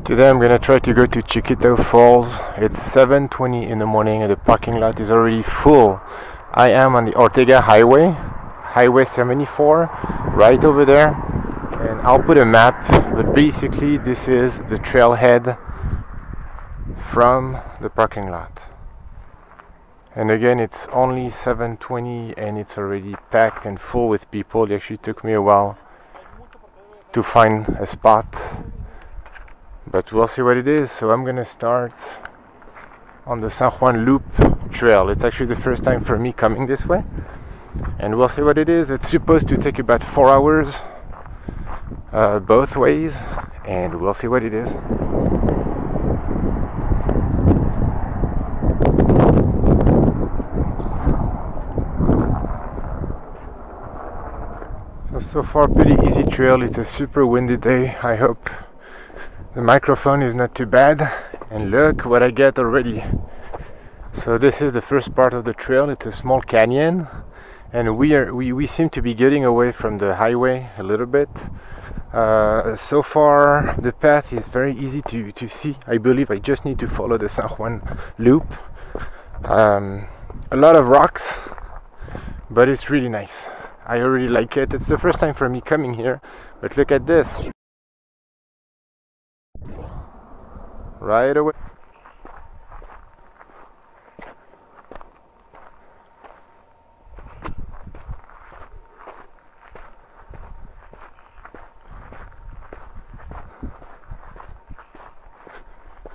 Today I'm gonna try to go to Chiquito Falls. It's 7:20 in the morning and the parking lot is already full. I am on the Ortega Highway, Highway 74, right over there. And I'll put a map, but basically this is the trailhead from the parking lot. And again, it's only 7:20 and it's already packed and full with people. It actually took me a while to find a spot, but we'll see what it is. So I'm gonna start on the San Juan Loop trail. It's actually the first time for me coming this way, and we'll see what it is. It's supposed to take about 4 hours both ways, and we'll see what it is. So far pretty easy trail. It's a super windy day. I hope the microphone is not too bad. And look what I get already. So this is the first part of the trail. It's a small canyon, and we seem to be getting away from the highway a little bit. So far the path is very easy to see. I believe I just need to follow the San Juan Loop. A lot of rocks, but it's really nice. I already like it. It's the first time for me coming here, but look at this. Right away.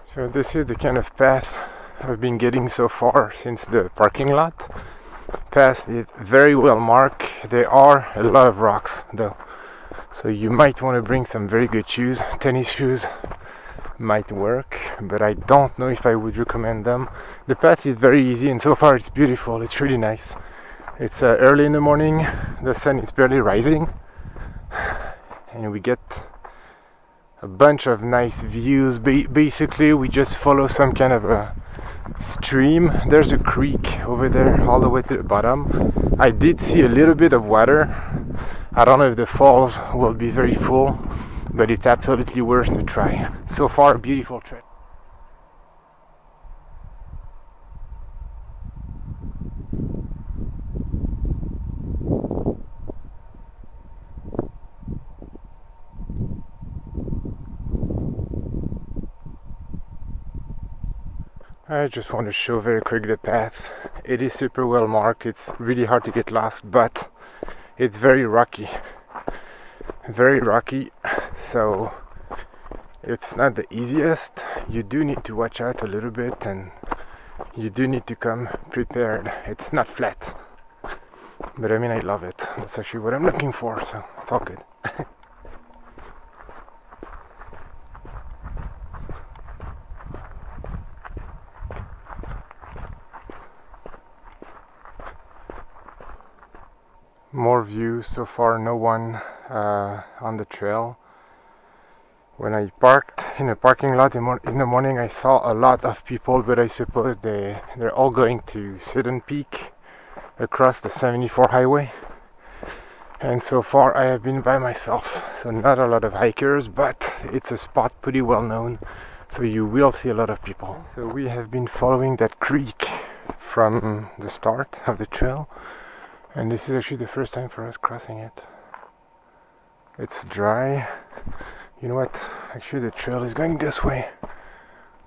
So this is the kind of path I've been getting so far since the parking lot. Path is very well marked. There are a lot of rocks though, so you might want to bring some very good shoes. Tennis shoes might work, but I don't know if I would recommend them. The path is very easy, and so far it's beautiful. It's really nice. It's early in the morning, the sun is barely rising, and we get a bunch of nice views. Basically we just follow some kind of a stream. There's a creek over there all the way to the bottom. I did see a little bit of water. I don't know if the falls will be very full, but it's absolutely worth to try. So far, a beautiful trip. I just want to show very quick the path. It is super well marked. It's really hard to get lost, but it's very rocky, so it's not the easiest. You do need to watch out a little bit, and you do need to come prepared. It's not flat, but I mean, I love it. That's actually what I'm looking for, so it's all good. More views. So far no one on the trail. When I parked in a parking lot in the morning, I saw a lot of people, but I suppose they're all going to Sidon Peak across the 74 highway, and so far I have been by myself, so not a lot of hikers, but it's a spot pretty well known, so you will see a lot of people. So we have been following that creek from the start of the trail, and this is actually the first time for us crossing it. It's dry. You know what? Actually, the trail is going this way.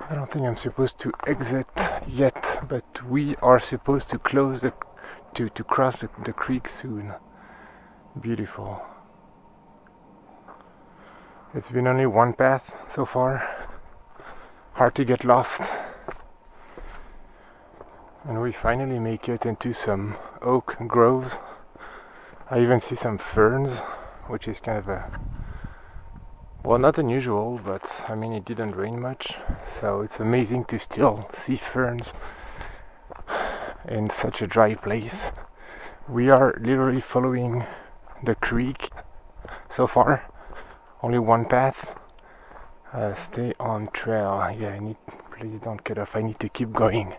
I don't think I'm supposed to exit yet, but we are supposed to close to cross the creek soon. Beautiful. It's been only one path so far. Hard to get lost. And we finally make it into some oak groves. I even see some ferns, which is kind of well, not unusual, but I mean, it didn't rain much, so it's amazing to still see ferns in such a dry place. We are literally following the creek so far. Only one path. Stay on trail. Yeah, I need please don't cut off, I need to keep going.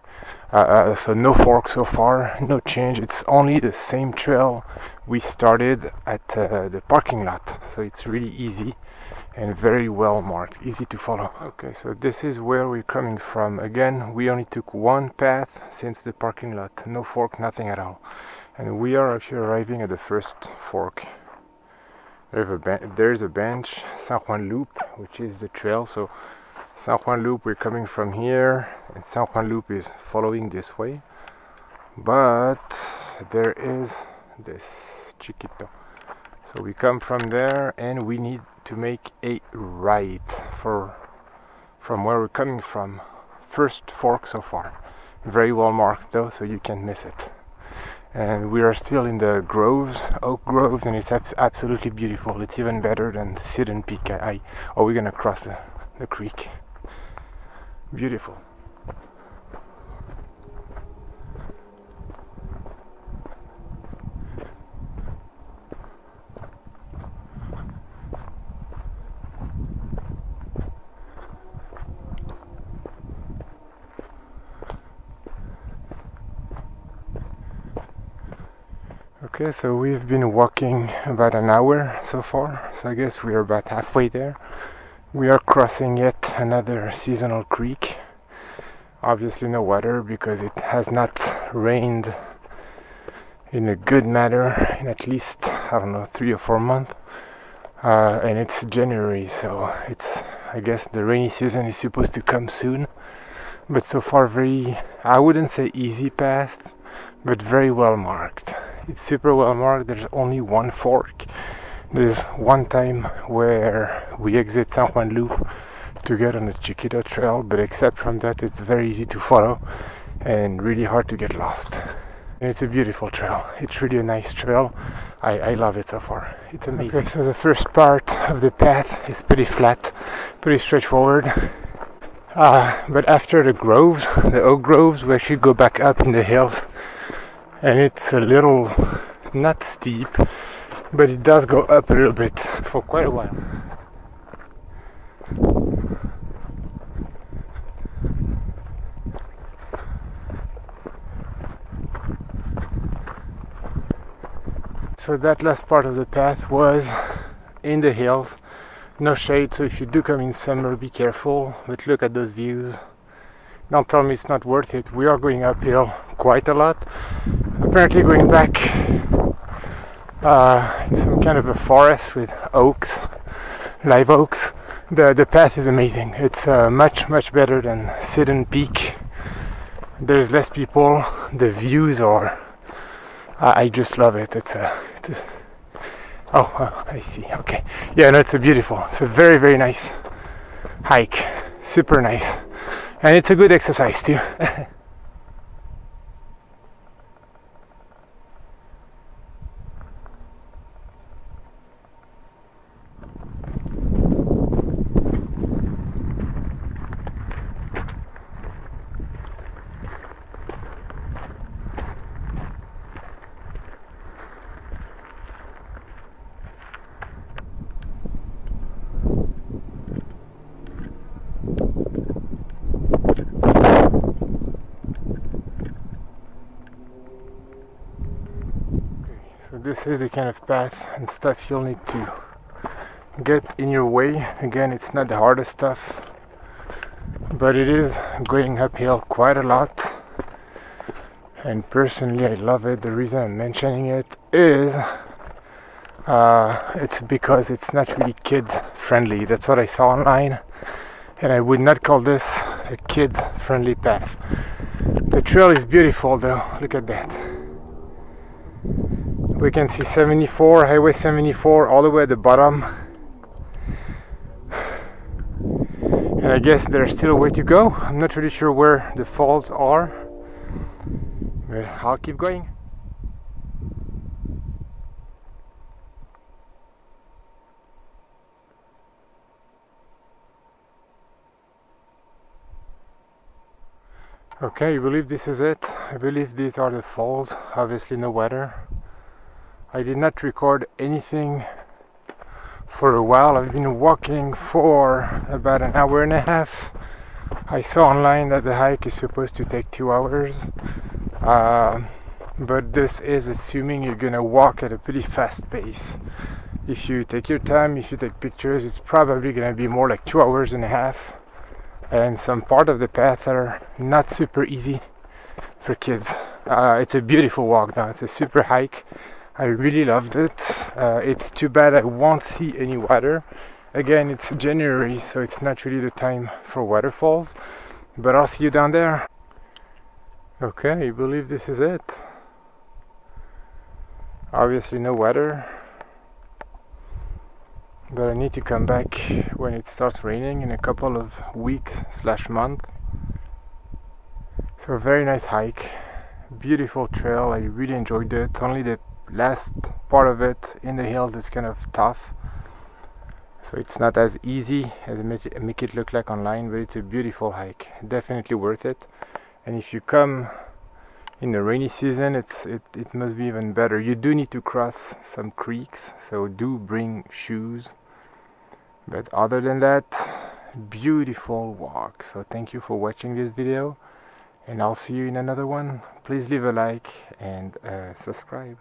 So no fork so far, no change, it's only the same trail we started at the parking lot, so it's really easy and very well marked, easy to follow. Okay, so this is where we're coming from. Again, we only took one path since the parking lot, no fork, nothing at all. And we are actually arriving at the first fork. There's a bench, San Juan Loop, which is the trail. So San Juan Loop, we're coming from here, and San Juan Loop is following this way. But there is this Chiquito. So we come from there, and we need to make a right from where we're coming from. First fork so far. Very well marked though, so you can't miss it. And we are still in the groves, oak groves, and it's absolutely beautiful. It's even better than Sidon Peak. Oh, we're gonna cross the creek. Beautiful. Okay, so we've been walking about an hour so far, so I guess we are about halfway there. We are crossing yet another seasonal creek. Obviously no water because it has not rained in a good manner in at least, I don't know, 3 or 4 months. And it's January, so I guess the rainy season is supposed to come soon. But so far very, I wouldn't say easy path, but very well marked. It's super well marked. There's only one fork. There's one time where we exit San Juan Loop to get on the Chiquito trail, but except from that, it's very easy to follow and really hard to get lost. And it's a beautiful trail. It's really a nice trail. I love it so far. It's amazing. Okay, so the first part of the path is pretty flat, pretty straightforward. But after the groves, the oak groves, we actually go back up in the hills. And it's a little, not steep, but it does go up a little bit for quite a while. So that last part of the path was in the hills, no shade, so if you do come in summer, be careful, but look at those views. Don't tell me it's not worth it. We are going uphill quite a lot. Apparently going back in some kind of a forest with oaks, live oaks. The path is amazing. It's much better than Sidon Peak. There's less people. The views are, I just love it. Oh, I see. Okay. Yeah, no, it's a beautiful. It's a very nice hike. Super nice. And it's a good exercise too. So this is the kind of path and stuff you'll need to get in your way. Again, it's not the hardest stuff, but it is going uphill quite a lot. And personally, I love it. The reason I'm mentioning it is it's because it's not really kid friendly. That's what I saw online, and I would not call this a kids friendly path. The trail is beautiful though. Look at that. We can see 74, Highway 74 all the way at the bottom. And I guess there's still a way to go. I'm not really sure where the falls are, but I'll keep going. Okay, I believe this is it. I believe these are the falls. Obviously no weather. I did not record anything for a while. I've been walking for about an hour and a half. I saw online that the hike is supposed to take 2 hours, but this is assuming you're gonna walk at a pretty fast pace. If you take your time, if you take pictures, it's probably gonna be more like 2 hours and a half, and some part of the path are not super easy for kids. It's a beautiful walk now, it's a super hike. I really loved it. It's too bad I won't see any water. Again, it's January, so it's not really the time for waterfalls, but I'll see you down there. Okay, I believe this is it. Obviously no weather, but I need to come back when it starts raining in a couple of weeks / month. So very nice hike, beautiful trail. I really enjoyed it. Only the last part of it in the hills is kind of tough, so it's not as easy as make it look like online, but it's a beautiful hike, definitely worth it. And if you come in the rainy season, it must be even better. You do need to cross some creeks, so do bring shoes, but other than that, beautiful walk. So thank you for watching this video, and I'll see you in another one. Please leave a like and subscribe.